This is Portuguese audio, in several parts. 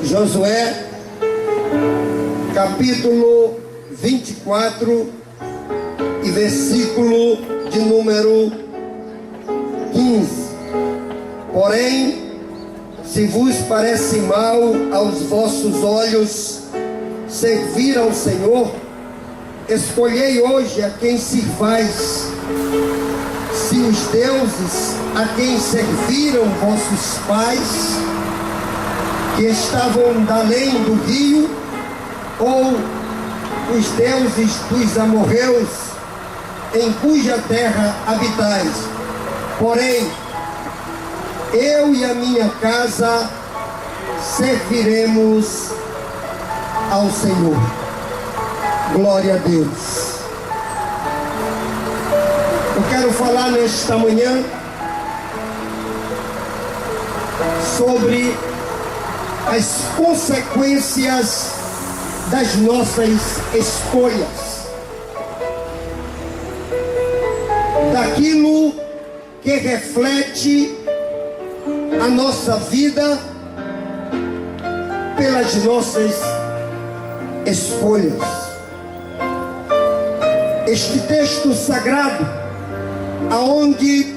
Josué, capítulo 24 e versículo de número 15. Porém, se vos parece mal aos vossos olhos servir ao Senhor, escolhei hoje a quem sirvais. Se os deuses a quem serviram vossos pais, que estavam da além do rio, ou os deuses dos amorreus, em cuja terra habitais. Porém, eu e a minha casa serviremos ao Senhor. Glória a Deus. Eu quero falar nesta manhã sobre as consequências das nossas escolhas, daquilo que reflete a nossa vida pelas nossas escolhas. Este texto sagrado, aonde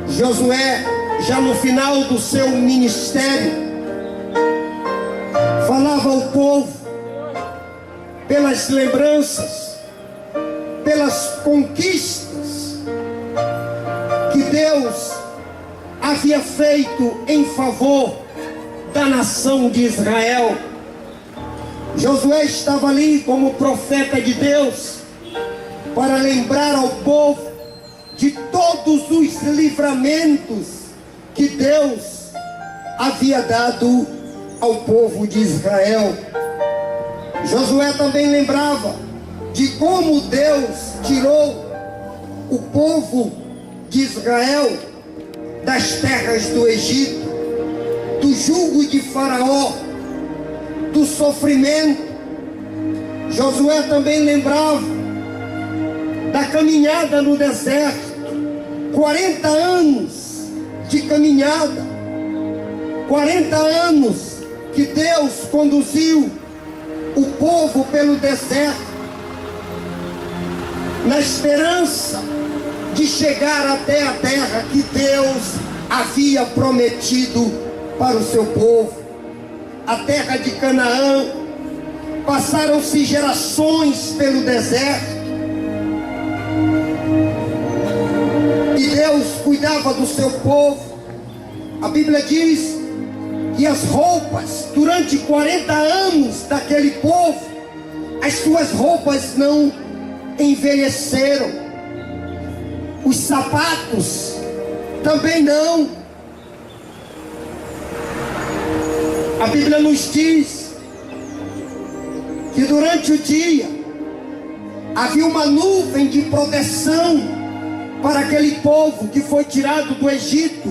Josué, já no final do seu ministério, falava ao povo pelas lembranças, pelas conquistas que Deus havia feito em favor da nação de Israel. Josué estava ali como profeta de Deus para lembrar ao povo de todos os livramentos que Deus havia dado ao povo de Israel. Josué também lembrava de como Deus tirou o povo de Israel das terras do Egito, do jugo de Faraó, do sofrimento. Josué também lembrava da caminhada no deserto, 40 anos de caminhada, 40 anos que Deus conduziu o povo pelo deserto, na esperança de chegar até a terra que Deus havia prometido para o seu povo, a terra de Canaã. Passaram-se gerações pelo deserto, e Deus cuidava do seu povo. A Bíblia diz que as roupas, durante 40 anos daquele povo, as suas roupas não envelheceram, os sapatos também não. A Bíblia nos diz que durante o dia havia uma nuvem de proteção para aquele povo que foi tirado do Egito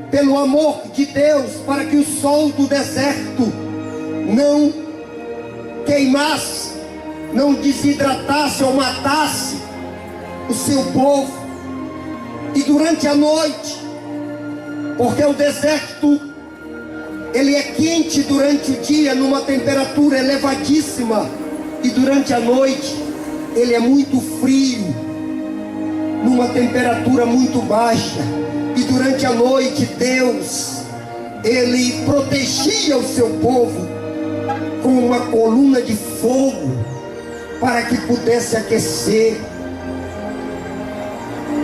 pelo amor de Deus, para que o sol do deserto não queimasse, não desidratasse ou matasse o seu povo. E durante a noite, porque o deserto ele é quente durante o dia, numa temperatura elevadíssima, e durante a noite ele é muito frio, numa temperatura muito baixa. E durante a noite Deus, ele protegia o seu povo com uma coluna de fogo para que pudesse aquecer.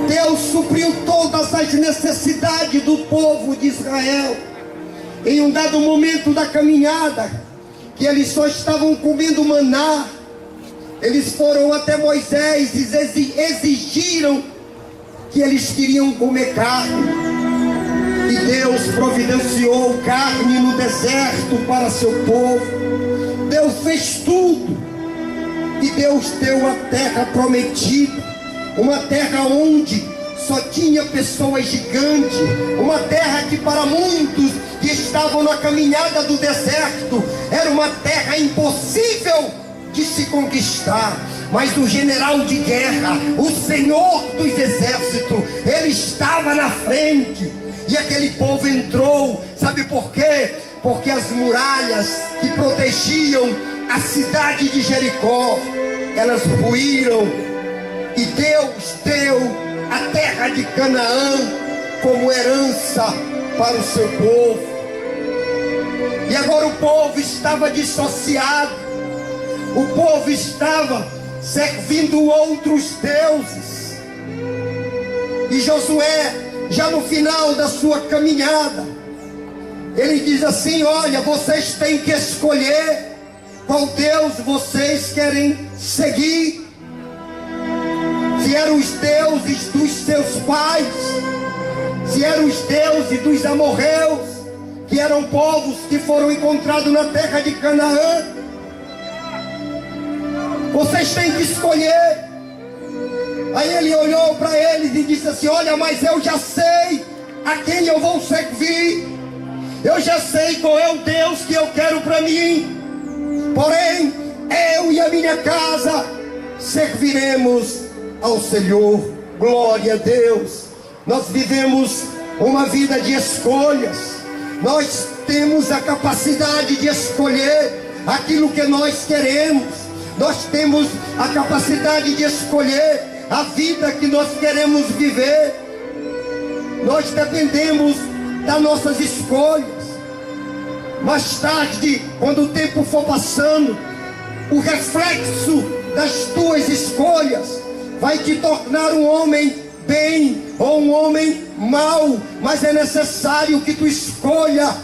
Deus supriu todas as necessidades do povo de Israel. Em um dado momento da caminhada, que eles só estavam comendo maná, eles foram até Moisés e exigiram que eles queriam comer carne. E Deus providenciou carne no deserto para seu povo. Deus fez tudo. E Deus deu a terra prometida, uma terra onde só tinha pessoas gigantes, uma terra que para muitos que estavam na caminhada do deserto era uma terra impossível de se conquistar. Mas o general de guerra, o Senhor dos exércitos, ele estava na frente. E aquele povo entrou, sabe por quê? Porque as muralhas que protegiam a cidade de Jericó, elas ruíram, e Deus deu a terra de Canaã como herança para o seu povo. E agora o povo estava dissociado, o povo estava servindo outros deuses. E Josué, já no final da sua caminhada, ele diz assim: olha, vocês têm que escolher qual Deus vocês querem seguir. Se eram os deuses dos seus pais, se eram os deuses dos amorreus, que eram povos que foram encontrados na terra de Canaã, vocês têm que escolher. Aí ele olhou para eles e disse assim: olha, mas eu já sei a quem eu vou servir, eu já sei qual é o Deus que eu quero para mim. Porém, eu e a minha casa serviremos ao Senhor. Glória a Deus. Nós vivemos uma vida de escolhas. Nós temos a capacidade de escolher aquilo que nós queremos. Nós temos a capacidade de escolher a vida que nós queremos viver. Nós dependemos das nossas escolhas. Mais tarde, quando o tempo for passando, o reflexo das tuas escolhas vai te tornar um homem bem ou um homem mau. Mas é necessário que tu escolha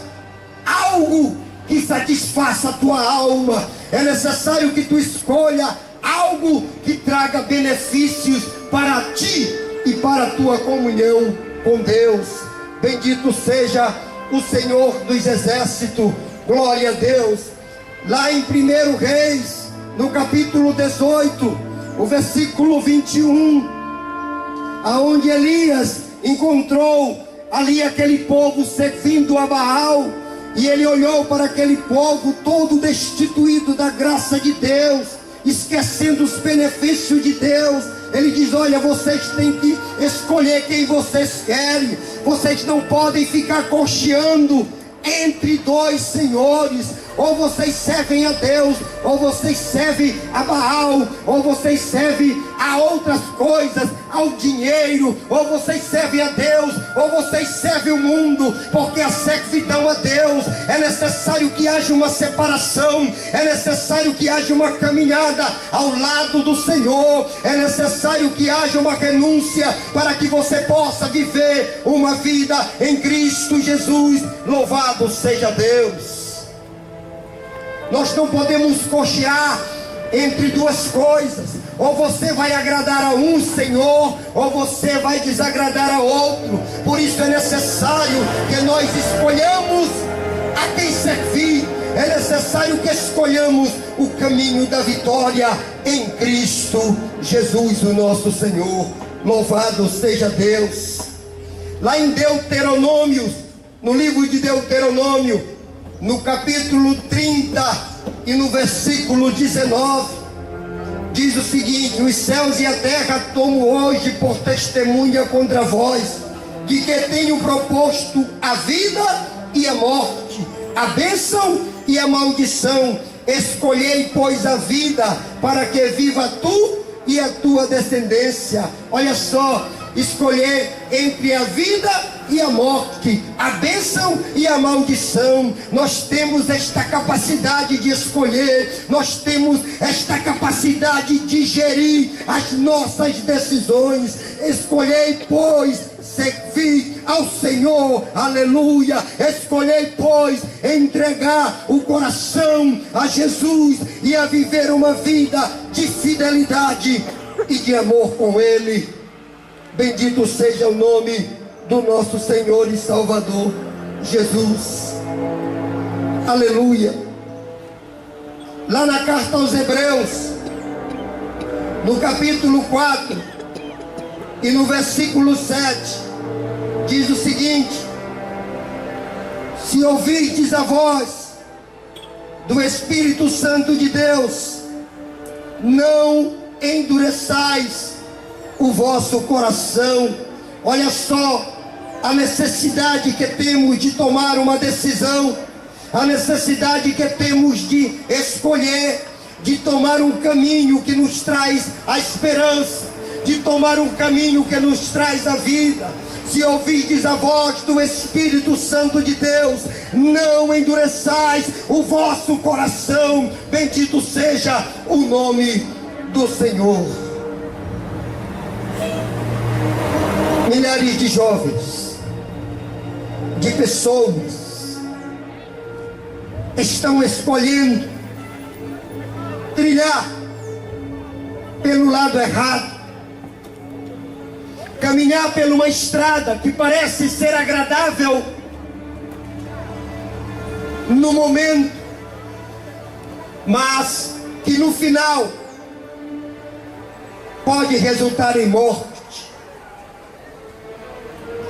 algo que satisfaça a tua alma. É necessário que tu escolha algo que traga benefícios para ti e para a tua comunhão com Deus. Bendito seja o Senhor dos exércitos. Glória a Deus. Lá em 1 Reis, no capítulo 18, o versículo 21, aonde Elias encontrou ali aquele povo servindo a Baal, e ele olhou para aquele povo todo destituído da graça de Deus, esquecendo os benefícios de Deus. Ele diz: olha, vocês têm que escolher quem vocês querem. Vocês não podem ficar cocheando entre dois senhores. Ou vocês servem a Deus, ou vocês servem a Baal, ou vocês servem a outras coisas, ao dinheiro, ou vocês servem a Deus, ou vocês servem o mundo. Porque a servidão a Deus é necessário que haja uma separação, é necessário que haja uma caminhada ao lado do Senhor, é necessário que haja uma renúncia para que você possa viver uma vida em Cristo Jesus. Louvado seja Deus. Nós não podemos cochear entre duas coisas. Ou você vai agradar a um Senhor, ou você vai desagradar a outro. Por isso é necessário que nós escolhamos a quem servir. É necessário que escolhamos o caminho da vitória em Cristo Jesus, o nosso Senhor. Louvado seja Deus. Lá em Deuteronômio, no livro de Deuteronômio, no capítulo 30 e no versículo 19, diz o seguinte: os céus e a terra tomo hoje por testemunha contra vós, de que tenho proposto a vida e a morte, a bênção e a maldição. Escolhei, pois, a vida, para que viva tu e a tua descendência. Olha só, escolher entre a vida e a morte, a bênção e a maldição. Nós temos esta capacidade de escolher, nós temos esta capacidade de gerir as nossas decisões. Escolhei, pois, servir ao Senhor, aleluia. Escolhei, pois, entregar o coração a Jesus e a viver uma vida de fidelidade e de amor com Ele. Bendito seja o nome do nosso Senhor e Salvador Jesus. Aleluia. Lá na carta aos Hebreus, no capítulo 4 e no versículo 7, diz o seguinte: se ouvirdes a voz do Espírito Santo de Deus, não endureçais o vosso coração. Olha só, a necessidade que temos de tomar uma decisão, a necessidade que temos de escolher, de tomar um caminho que nos traz a esperança, de tomar um caminho que nos traz a vida. Se ouvirdes a voz do Espírito Santo de Deus, não endureçais o vosso coração. Bendito seja o nome do Senhor. Milhares de jovens, de pessoas, estão escolhendo trilhar pelo lado errado, caminhar por uma estrada que parece ser agradável no momento, mas que no final pode resultar em morte.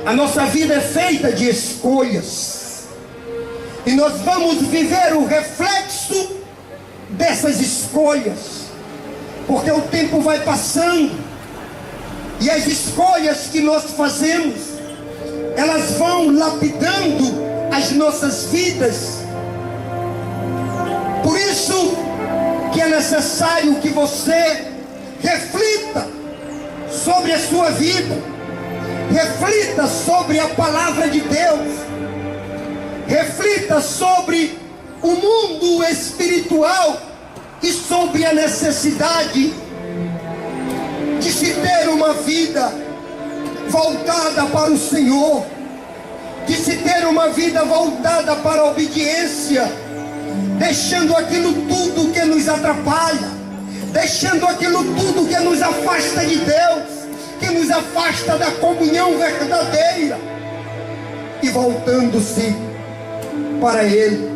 A nossa vida é feita de escolhas, e nós vamos viver o reflexo dessas escolhas, porque o tempo vai passando, e as escolhas que nós fazemos, elas vão lapidando as nossas vidas. Por isso que é necessário que você reflita sobre a sua vida, reflita sobre a palavra de Deus, reflita sobre o mundo espiritual e sobre a necessidade de se ter uma vida voltada para o Senhor, de se ter uma vida voltada para a obediência, deixando aquilo tudo que nos atrapalha, deixando aquilo tudo que nos afasta de Deus, que nos afasta da comunhão verdadeira, e voltando-se para Ele.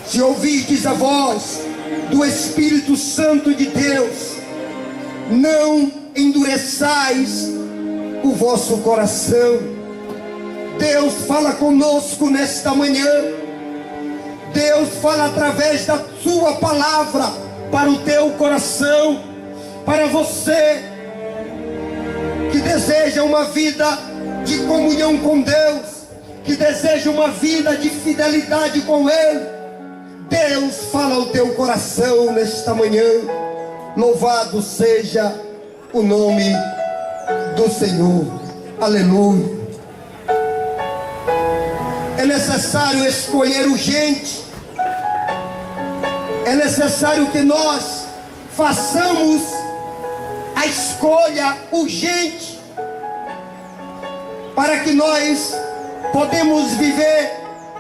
Se ouvirdes a voz do Espírito Santo de Deus, não endureçais o vosso coração. Deus fala conosco nesta manhã. Deus fala através da sua palavra para o teu coração, para você que deseja uma vida de comunhão com Deus, que deseja uma vida de fidelidade com Ele. Deus fala ao teu coração nesta manhã. Louvado seja o nome do Senhor. Aleluia. É necessário escolher urgente. É necessário que nós façamos a escolha urgente, para que nós podemos viver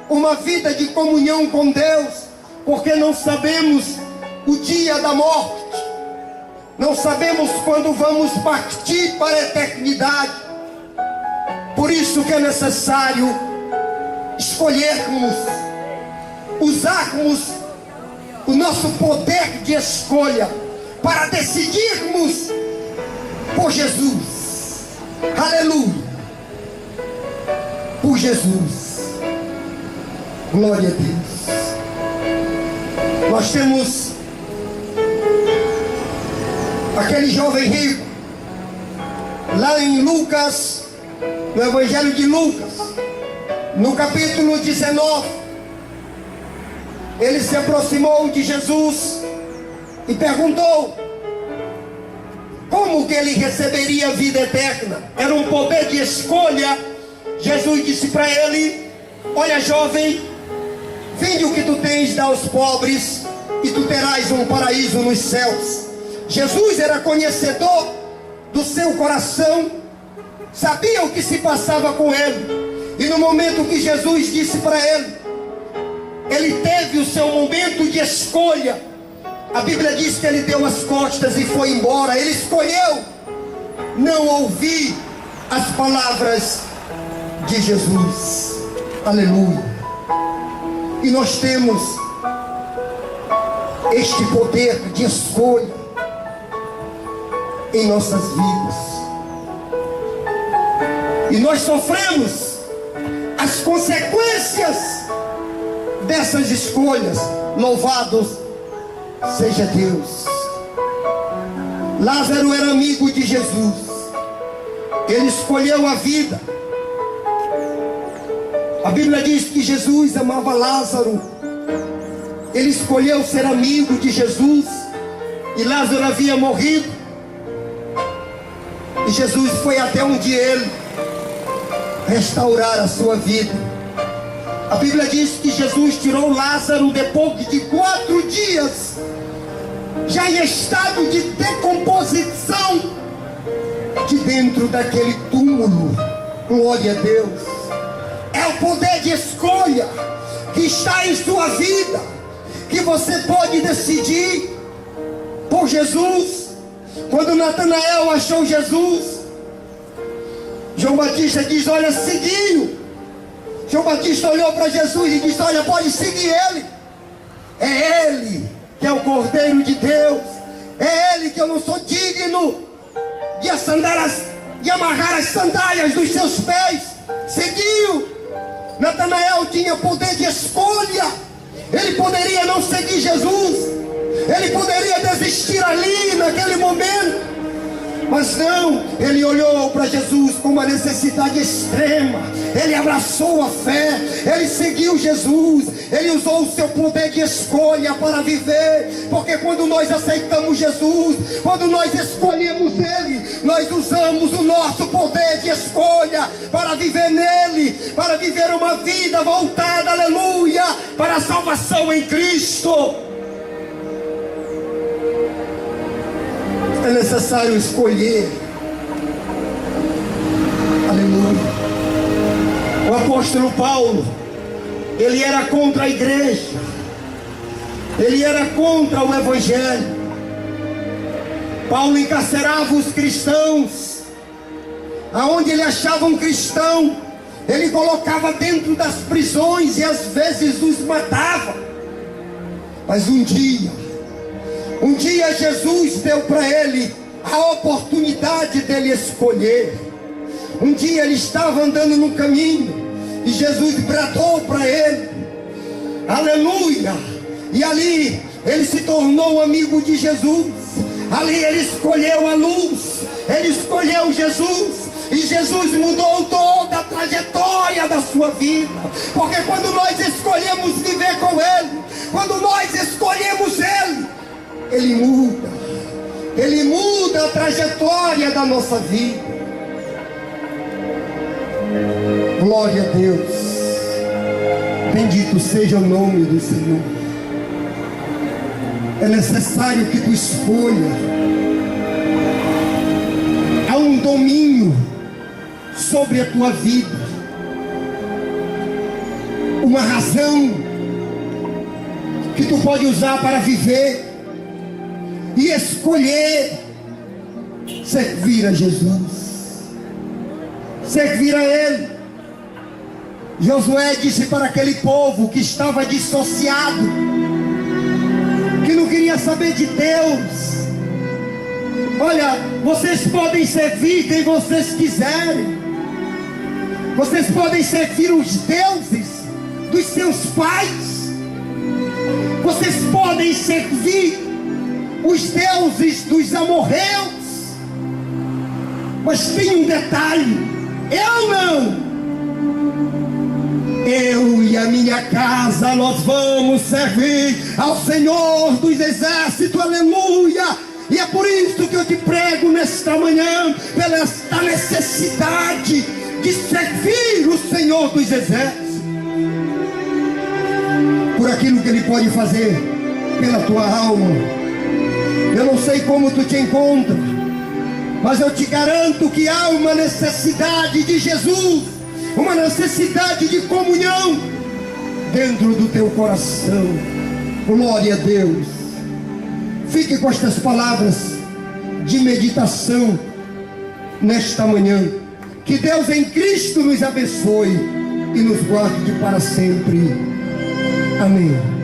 uma vida de comunhão com Deus, porque não sabemos o dia da morte, não sabemos quando vamos partir para a eternidade. Por isso que é necessário escolhermos, usarmos o nosso poder de escolha para decidirmos por Jesus. Aleluia. Por Jesus. Glória a Deus. Nós temos aquele jovem rico lá em Lucas, no Evangelho de Lucas, no capítulo 19. Ele se aproximou de Jesus e perguntou como que ele receberia a vida eterna. Era um poder de escolha. Jesus disse para ele: olha, jovem, vende o que tu tens, dá aos pobres, e tu terás um paraíso nos céus. Jesus era conhecedor do seu coração, sabia o que se passava com ele, e no momento que Jesus disse para ele, ele teve o seu momento de escolha. A Bíblia diz que ele deu as costas e foi embora. Ele escolheu não ouvir as palavras de Jesus. Aleluia. E nós temos este poder de escolha em nossas vidas, e nós sofremos as consequências dessas escolhas. Louvados seja Deus. Lázaro era amigo de Jesus. Ele escolheu a vida. A Bíblia diz que Jesus amava Lázaro. Ele escolheu ser amigo de Jesus. E Lázaro havia morrido. E Jesus foi até onde ele restaurar a sua vida. A Bíblia diz que Jesus tirou Lázaro depois de 4 dias, já em estado de decomposição, de dentro daquele túmulo. Glória a Deus. É o poder de escolha que está em sua vida, que você pode decidir por Jesus. Quando Natanael achou Jesus, João Batista diz: olha, seguiu. João Batista olhou para Jesus e disse: olha, pode seguir ele. É ele que é o Cordeiro de Deus. É ele que eu não sou digno de amarrar as sandálias dos seus pés. Seguiu. Natanael tinha poder de escolha. Ele poderia não seguir Jesus. Ele poderia desistir ali, naquele momento. Mas não, ele olhou para Jesus com uma necessidade extrema. Ele abraçou a fé. Ele seguiu Jesus. Ele usou o seu poder de escolha para viver. Porque quando nós aceitamos Jesus, quando nós escolhemos Ele, nós usamos o nosso poder de escolha para viver nele, para viver uma vida voltada, aleluia, para a salvação em Cristo. É necessário escolher. Aleluia. O apóstolo Paulo, ele era contra a igreja. Ele era contra o evangelho. Paulo encarcerava os cristãos. Aonde ele achava um cristão, ele colocava dentro das prisões e às vezes os matava. Mas um dia Jesus deu para ele a oportunidade dele escolher. Um dia ele estava andando no caminho e Jesus bradou para ele, aleluia, e ali ele se tornou amigo de Jesus. Ali ele escolheu a luz, ele escolheu Jesus, e Jesus mudou toda a trajetória da sua vida. Porque quando nós escolhemos viver com Ele, quando nós escolhemos Ele muda a trajetória da nossa vida. Glória a Deus. Bendito seja o nome do Senhor. É necessário que tu escolha. Há um domínio sobre a tua vida, uma razão que tu pode usar para viver e escolher servir a Jesus, servir a Ele. Josué disse para aquele povo que estava dissociado, que não queria saber de Deus: olha, vocês podem servir quem vocês quiserem, vocês podem servir os deuses dos seus pais, vocês podem servir os deuses dos amorreus, mas tem um detalhe: eu não. Eu e a minha casa, nós vamos servir ao Senhor dos Exércitos, aleluia. E é por isso que eu te prego nesta manhã, pela esta necessidade de servir o Senhor dos Exércitos, por aquilo que Ele pode fazer pela tua alma. Eu não sei como tu te encontra, mas eu te garanto que há uma necessidade de Jesus, uma necessidade de comunhão dentro do teu coração. Glória a Deus. Fique com estas palavras de meditação nesta manhã. Que Deus em Cristo nos abençoe e nos guarde para sempre. Amém.